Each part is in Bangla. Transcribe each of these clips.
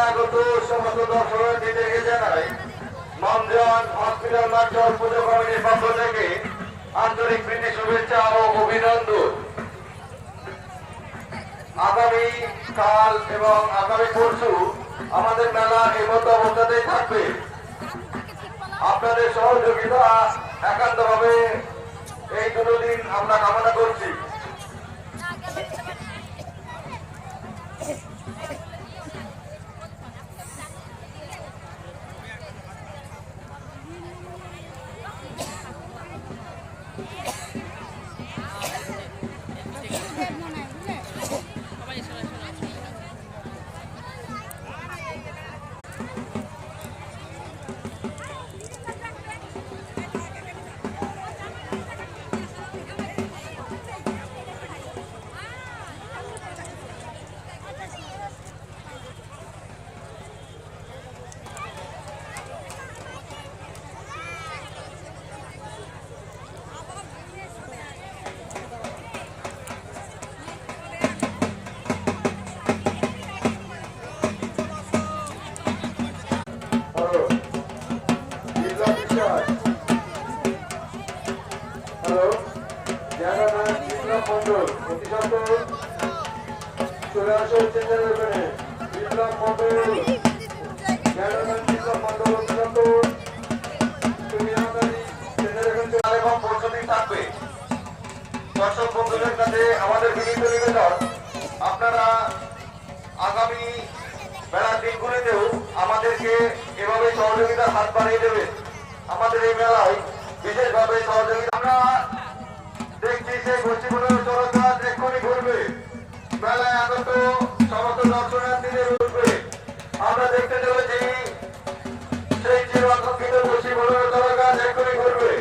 আগত সমস্ত দর্শনার্থীদেরকে জানাই মমজন হসপিটাল মার্চল পুজো কমিটির পক্ষ থেকে আন্তরিক প্রীতি শুভেচ্ছা ও অভিনন্দন। আগামী কাল এবং আগামী পরশু আমাদের মেলা এই মতো অবস্থাতেই থাকবে। আপনাদের সহযোগিতা একান্তভাবে এই দুটো দিন আমরা কামনা করছি। হ্যালো, বিপ্লব মন্ডল চলে আসুন চেঞ্জের ওখানে। বিপ্লব মন্ডল, বিপ্লব মন্ডল তুমি এবং পরিস্থিতি থাকবে। দর্শক বন্ধুদের কাছে আমাদের বিনীত নিবেদন, আপনারা আগামী মেলার দিনগুলিতেও আমাদেরকে এভাবে সহযোগিতার হাত বাড়িয়ে দেবেন। আমাদের এই মেলায় বিশেষভাবে সহযোগিতা আমরা দেখছি সেই গোষ্ঠীগুলোর চলকাজ এক্ষুনি ঘুরবে, মেলায় আগত সমস্ত দর্শনার্থীদের উঠবে। আমরা দেখতে চলেছি সেই চিরাকাঙ্ক্ষিত গোষ্ঠীগুলোর চলকাজ এক্ষুনি ঘুরবে।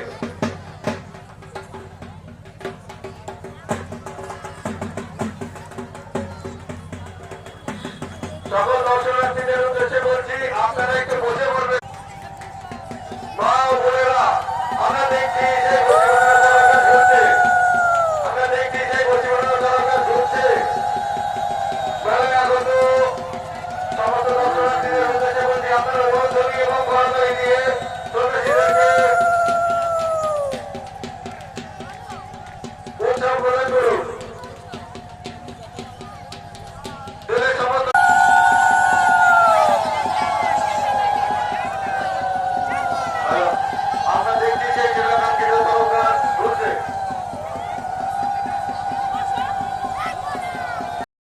সকল দর্শনার্থীদের উদ্দেশ্যে বলছি, আপনারা একটু বসে পড়বেন।